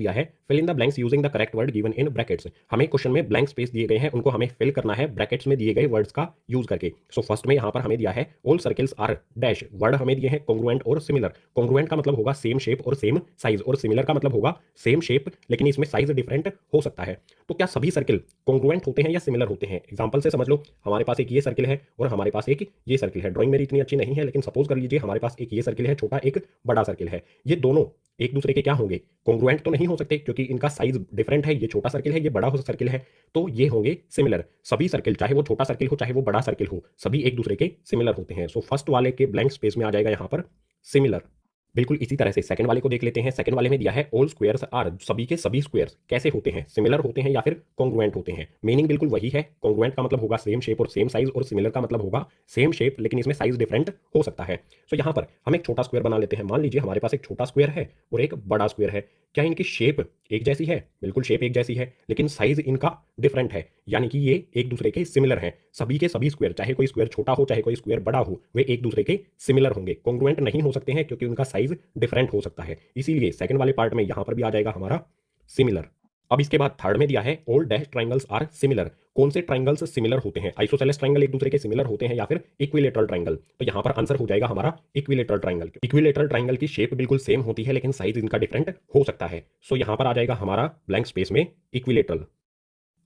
दिया है fill in the blanks using the correct word given in brackets. हमें question में ब्लैंक स्पेस दिए गए हैं, उनको हमें फिल करना है ब्रैकेट्स में दिए गए वर्ड्स का यूज करके। सो फर्स्ट में यहाँ पर हमें दिया है all circles are dash, word हमें दिए हैं कॉन्ग्रुएंट और सिमिलर। कॉन्ग्रुएंट का मतलब होगा सेम शेप और सेम साइज, और सिमिलर का मतलब होगा सेम शेप लेकिन इसमें साइज डिफरेंट हो सकता है। तो क्या सभी सर्किल कॉन्ग्रुएंट होते हैं या सिमिलर होते हैं? एग्जांपल से समझ लो, हमारे पास एक ये सर्किल है और हमारे पास एक ये सर्किल है। ड्राइंग मेरी इतनी अच्छी नहीं है लेकिन सपोज कर लीजिए हमारे पास एक ये सर्किल है छोटा, एक बड़ा सर्किल है। ये दोनों एक दूसरे के क्या होंगे? कॉन्ग्रुएंट तो नहीं हो सकते क्योंकि इनका साइज डिफरेंट है, ये छोटा सर्किल है ये बड़ा सर्किल है, तो ये होंगे सिमिलर। सभी सर्किल चाहे वो छोटा सर्किल हो चाहे वो बड़ा सर्किल हो, सभी एक दूसरे के सिमिलर होते हैं। सो फर्स्ट वाले के ब्लैंक स्पेस में आ जाएगा यहाँ पर सिमिलर। बिल्कुल इसी तरह से सेकंड वाले को देख लेते हैं। सेकंड वाले में दिया है ऑल स्क्वायर्स आर, सभी के सभी स्क्वायर्स कैसे होते हैं? सिमिलर होते हैं या फिर कॉन्ग्रुएंट होते हैं? मीनिंग बिल्कुल वही है। कॉन्ग्रुएंट का मतलब होगा सेम शेप और सेम साइज, और सिमिलर का मतलब होगा सेम शेप लेकिन इसमें साइज डिफरेंट हो सकता है। सो यहाँ पर हम एक छोटा स्क्वायर बना लेते हैं। मान लीजिए हमारे पास एक छोटा स्क्वायर है और एक बड़ा स्क्वायर है। क्या इनकी शेप एक जैसी है? बिल्कुल शेप एक जैसी है लेकिन साइज इनका डिफरेंट है, यानी कि ये एक दूसरे के सिमिलर हैं। सभी के सभी स्क्वायर, चाहे कोई स्क्वायर छोटा हो चाहे कोई स्क्वायर बड़ा हो, वे एक दूसरे के सिमिलर होंगे। कॉन्ग्रुएंट नहीं हो सकते हैं क्योंकि उनका साइज डिफरेंट हो सकता है। इसीलिए सेकंड वाले पार्ट में यहां पर भी आ जाएगा हमारा सिमिलर। अब इसके बाद थर्ड में दिया है all dash triangles are similar. कौन से ट्राइंगल्स सिमिलर होते हैं? आइसोसेलेस ट्राइंगल एक दूसरे के सिमिलर होते हैं या फिर इक्विलेटरल ट्राइंगल? तो यहां पर आंसर हो जाएगा हमारा इक्विलेटरल ट्राइंगल। इक्विलेटरल ट्राइंगल की शेप बिल्कुल सेम होती है लेकिन साइज इनका डिफरेंट हो सकता है। सो यहां पर आ जाएगा हमारा ब्लैंक स्पेस में इक्विलेटरल।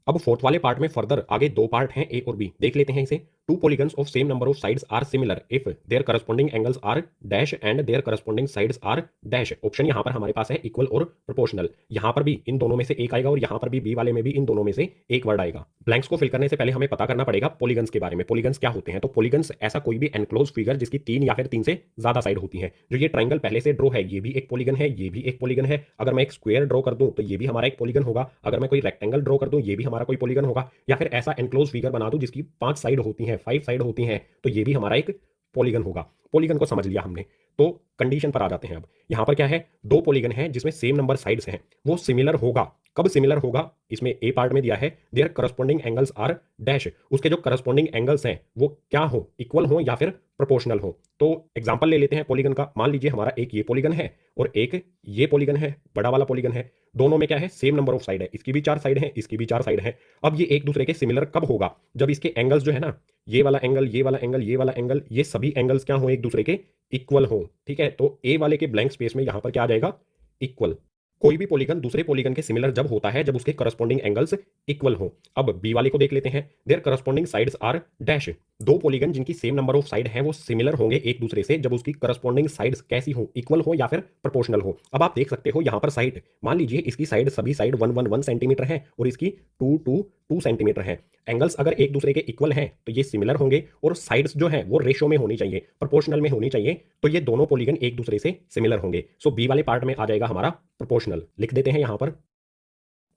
अब फोर्थ वाले पार्ट में फर्दर आगे दो पार्ट हैं ए और बी, देख लेते हैं इसे। Two polygons of same number of sides are similar if their corresponding angles are dash and their corresponding sides are dash. Option यहां पर हमारे पास है इक्वल और प्रोपोर्शनल। यहां पर भी इन दोनों में से एक आएगा और यहां पर भी बी वाले में भी इन दोनों में से एक वर्ड आएगा। ब्लैंक्स को फिल करने से पहले हमें पता करना पड़ेगा पॉलीगन्स के बारे में। पॉलीगन्स क्या होते हैं? तो पॉलीगन्स ऐसा कोई भी एनक्लोज फिगर जिसकी तीन या फिर तीन से ज्यादा साइड होती है। जो ये ट्राइंगल पहले से ड्रॉ है ये भी एक पॉलीगन है, ये भी एक पॉलीगन है। अगर मैं एक स्क्वायर ड्रॉ कर दूं तो ये भी हमारा एक पॉलीगन होगा। अगर मैं कोई रेक्टेंगल ड्रॉ कर दूं ये भी हमारा कोई पॉलीगन होगा। या फिर ऐसा एनक्लोज फिगर बना दूं जिसकी 5 साइड होती हैं, 5 साइड होती हैं, तो ये भी हमारा एक पॉलीगन होगा। पॉलीगन को समझ लिया हमने, तो कंडीशन पर आ जाते हैं। अब यहां पर क्या है? दो पॉलीगन है जिसमें सेम नंबर साइड्स हैं, वो सिमिलर होगा। कब सिमिलर होगा? इसमें ए पार्ट में दिया है their corresponding angles are dash, उसके जो करस्पॉन्डिंग एंगल्स हैं वो क्या हो? इक्वल हो या फिर प्रोपोर्शनल हो। तो एग्जांपल ले लेते हैं पॉलीगन का। मान लीजिए हमारा एक ये पॉलीगन है और एक ये पॉलीगन है, बड़ा वाला पॉलीगन है। दोनों में क्या है? सेम नंबर ऑफ साइड है। इसकी भी 4 साइड है, इसकी भी 4 साइड है। अब ये एक दूसरे के सिमिलर कब होगा? जब इसके एंगल्स जो है ना, ये वाला एंगल, ये वाला एंगल, ये वाला एंगल, ये सभी एंगल्स क्या हो? एक दूसरे के इक्वल हो। ठीक है, तो ए वाले के ब्लैंक स्पेस में यहां पर क्या आ जाएगा? इक्वल। कोई भी पॉलीगन दूसरे पॉलीगन के सिमिलर जब होता है जब उसके करस्पॉन्डिंग एंगल्स इक्वल हो। अब बी वाले को देख लेते हैं। There corresponding sides are dash. दो पॉलीगन जिनकी सेम नंबर ऑफ साइड है वो सिमिलर होंगे एक दूसरे से जब उसकी करस्पॉन्डिंग साइड्स कैसी हो? इक्वल हो या फिर प्रोपोर्शनल हो। अब आप देख सकते हो यहां पर साइड, मान लीजिए इसकी साइड सभी साइड 1 सेंटीमीटर है और इसकी 2 सेंटीमीटर है। एंगल्स अगर एक दूसरे के इक्वल हैं तो ये सिमिलर होंगे और साइड्स जो है वो रेशो में होनी चाहिए, प्रोपोर्शनल में होनी चाहिए, तो ये दोनों पॉलीगन एक दूसरे से सिमिलर होंगे। सो बी वाले पार्ट में आ जाएगा हमारा प्रोपोर्शनल। लिख देते हैं यहां पर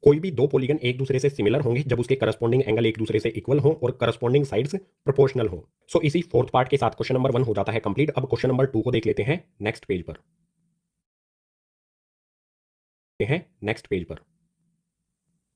कोई भी दो पॉलीगन एक दूसरे से सिमिलर होंगे जब उसके करस्पॉन्डिंग एंगल एक दूसरे से इक्वल हो और करस्पॉन्डिंग साइड्स प्रोपोर्शनल हो। सो इसी फोर्थ पार्ट के साथ क्वेश्चन नंबर 1 हो जाता है कंप्लीट। अब क्वेश्चन नंबर 2 को देख लेते हैं नेक्स्ट पेज पर। नेक्स्ट पेज पर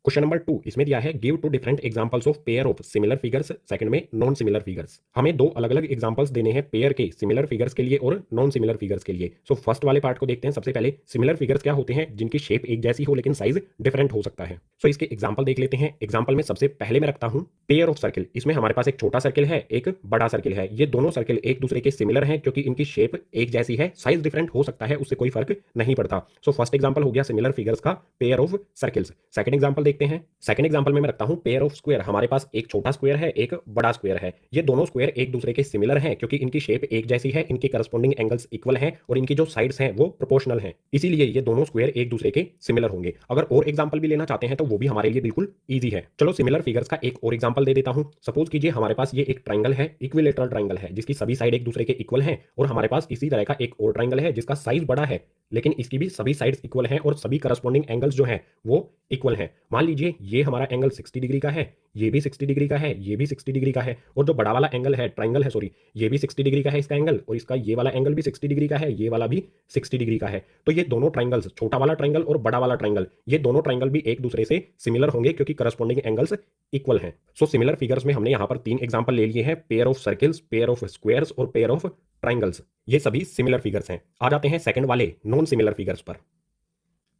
क्वेश्चन नंबर 2 इसमें दिया है give two different examples of pair of similar figures. Second में नॉन सिमिलर फिगर्स। हमें दो अलग अलग एग्जांपल्स देने हैं पेयर के, सिमिलर फिगर्स के लिए और नॉन सिमिलर फिगर्स के लिए। सो फर्स्ट वाले पार्ट को देखते हैं। सबसे पहले सिमिलर फिगर्स क्या होते हैं? जिनकी शेप एक जैसी हो लेकिन साइज डिफरेंट हो सकता है। सो इसके एग्जाम्पल देख लेते हैं। एग्जाम्पल में सबसे पहले मैं रखता हूं पेयर ऑफ सर्किल। इसमें हमारे पास एक छोटा सर्किल है, एक बड़ा सर्किल है। ये दोनों सर्किल एक दूसरे के सिमिलर हैं क्योंकि इनकी शेप एक जैसी है, साइज डिफरेंट हो सकता है, उससे कोई फर्क नहीं पड़ता। सो फर्स्ट एग्जाम्पल हो गया सिमिलर फिगर्स का pair of circles. Second example देखते हैं। सेकंड एग्जांपल में मैं रखता हूं पेयर ऑफ स्क्वायर। हमारे पास एक छोटा स्क्वायर है, एक बड़ा स्क्वायर है। ये दोनों स्क्वायर एक दूसरे के सिमिलर हैं क्योंकि इनकी शेप एक जैसी है, इनके करस्पॉन्डिंग एंगल्स इक्वल हैं और इनकी जो साइड्स हैं वो प्रोपोर्शनल हैं। इसीलिए ये दोनों स्क्वायर एक दूसरे के सिमिलर होंगे। अगर और एग्जांपल भी लेना चाहते हैं तो वो भी हमारे लिए बिल्कुल ईजी है। चलो सिमिलर फिगर्स का एक और एग्जांपल दे देता हूं। सपोज कीजिए हमारे पास ये एक ट्राइंगल है, इक्विलेटरल ट्राइंगल है, जिसकी सभी साइड एक दूसरे के इक्वल हैं, और हमारे पास इसी तरह का एक और ट्राइंगल है जिसका साइज बड़ा है लेकिन इसकी भी सभी साइड्स इक्वल हैं और सभी करस्पॉन्डिंग एंगल्स जो हैं वो इक्वल हैं। मान लीजिए ये हमारा एंगल 60 डिग्री का है, ये भी 60 डिग्री का है, ये भी 60 डिग्री का है, और जो बड़ा वाला एंगल है, ट्राइंगल है सॉरी, ये भी 60 डिग्री का है इसका एंगल, और इसका ये वाला एंगल भी 60 डिग्री का है, ये वाला भी 60 डिग्री का है। तो ये दोनों ट्राइंगल्स, छोटा वाला ट्राइंगल और बड़ा वाला ट्राइंगल, ये दोनों ट्राइंगल भी एक दूसरे से सिमिलर होंगे क्योंकि करस्पॉन्डिंग एंगल्स इक्वल हैं। सो सिमिलर फिगर्स में हमने यहाँ पर 3 एग्जाम्पल ले लिए हैं, pair of circles, pair of squares और पेयर ऑफ ट्राइंगल्स। ये सभी सिमिलर फिगर्स हैं। आ जाते हैं सेकंड वाले नॉन सिमिलर फिगर्स पर।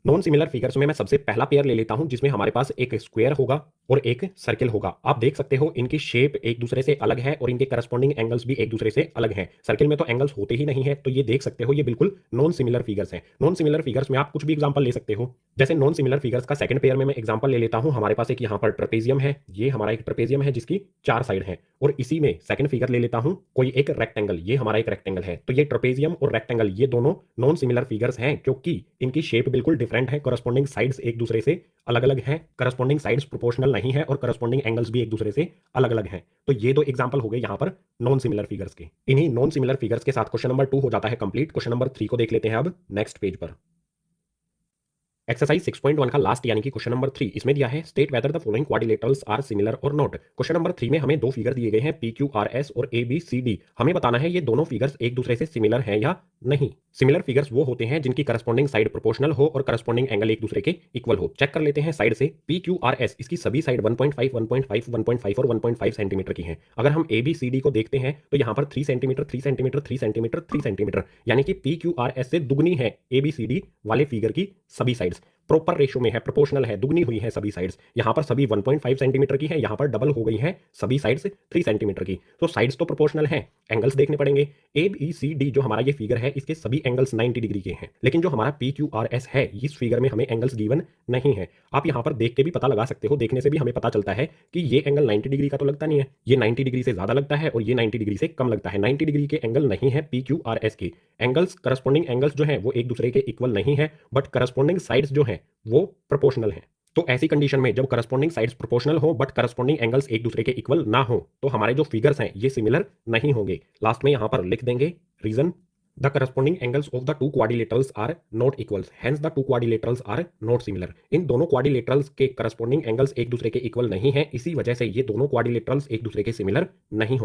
नॉन सिमिलर फिगर्स में मैं सबसे पहला पेयर ले लेता हूं जिसमें हमारे पास एक स्क्वायर होगा और एक सर्किल होगा। आप देख सकते हो इनकी शेप एक दूसरे से अलग है और इनके करस्पॉन्डिंग एंगल्स भी एक दूसरे से अलग हैं। सर्किल में तो एंगल्स होते ही नहीं है, तो ये देख सकते हो ये बिल्कुल नॉन सिमिलर फिगर्स हैं। नॉन सिमिलर फिगर्स में आप कुछ भी एग्जांपल ले सकते हो। जैसे नॉन सिमिलर फिगर्स का सेकंड पेयर में मैं एग्जांपल ले लेता हूं। हमारे पास एक यहाँ पर ट्रेपेजियम है, ये हमारा एक ट्रेपेजियम है जिसकी 4 साइड है, और इसी में सेकंड फिगर ले लेता हूं कोई एक रेक्टेंगल, ये हमारा एक रेक्टेंगल है। तो ये ट्रेपेजियम और रेक्टेंगल ये दोनों नॉन सिमिलर फिगर्स हैं क्योंकि इनकी शेप बिल्कुल डिफरेंट है, करस्पॉन्डिंग साइड्स एक दूसरे से अलग अलग हैं, करस्पॉन्डिंग साइड्स प्रोपोर्शनल नहीं है और करस्पॉन्डिंग एंगल्स भी एक दूसरे से अलग अलग हैं। तो ये दो एग्जांपल हो गए यहाँ पर नॉन सिमिलर फिगर्स के। इन्हीं नॉन सिमिलर फिगर्स के साथ क्वेश्चन नंबर 2 हो जाता है कंप्लीट। क्वेश्चन नंबर 3 को देख लेते हैं अब नेक्स्ट पेज पर। एक्सरसाइज 6.1 का लास्ट यानी कि क्वेश्चन नंबर 3 इसमें दिया है state whether the following quadrilaterals are similar और नॉट। क्वेश्चन नंबर 3 में हमें दो फिगर दिए गए हैं पी क्यू आर एस और ए बी सी डी। हमें बताना है ये दोनों फिगर्स एक दूसरे से सिमिलर हैं या नहीं। सिमिलर फिगर्स वो होते हैं जिनकी करस्पॉन्डिंग साइड प्रोपोर्शनल हो और करस्पॉन्डिंग एंगल एक दूसरे के इक्वल हो। चेक कर लेते हैं साइड से। पी क्यू आर एस इसकी सभी साइड 1.5 1.5 1.5 और 1.5 सेंटीमीटर की हैं। अगर हम ए बी सी डी को देखते हैं तो यहाँ पर 3 सेंटीमीटर 3 सेंटीमीटर 3 सेंटीमीटर 3 सेंटीमीटर यानी कि पी क्यू आर एस से दुगनी है ए बी सी डी वाले फिगर की सभी साइड्स। प्रॉपर रेशियो में है, प्रोपोर्शनल है, दुगनी हुई है सभी साइड्स। यहाँ पर सभी 1.5 सेंटीमीटर की है, यहाँ पर डबल हो गई है सभी साइड्स 3 सेंटीमीटर की। तो साइड्स तो प्रोपोर्शनल हैं, एंगल्स देखने पड़ेंगे। ए बी सी डी जो हमारा ये फिगर है इसके सभी एंगल्स 90 डिग्री के हैं, लेकिन जो हमारा पी क्यू आर एस है इस फिगर में हमें एंगल्स गिवन नहीं है। आप यहाँ पर देख के भी पता लगा सकते हो, देखने से भी हमें पता चलता है कि ये एंगल 90 डिग्री का तो लगता नहीं है, ये 90 डिग्री से ज्यादा लगता है और ये 90 डिग्री से कम लगता है। 90 डिग्री के एंगल नहीं है पी क्यू आर एस के। एंगल्स करस्पॉन्डिंग एंगल्स जो है वो एक दूसरे के इक्वल नहीं है, बट करस्पॉन्डिंग साइड्स जो है वो प्रोपोर्शनल है। तो ऐसी कंडीशन में जब करस्पॉन्डिंग साइड्स प्रोपोर्शनल हो बट करस्पॉन्डिंग एंगल्स एक दूसरे के इक्वल ना हो तो हमारे जो फिगर्स हैं ये सिमिलर नहीं होंगे। लास्ट में यहां पर लिख देंगे reason the corresponding angles of the two quadrilaterals are not equals, hence the two quadrilaterals are not similar. इन दोनों क्वाड्रिलेटरल्स के करस्पॉन्डिंग एंगल्स एक दूसरे के इक्वल नहीं है, इसी वजह से ये दोनों क्वाड्रिलेटरल्स एक दूसरे के सिमिलर नहीं होंगे।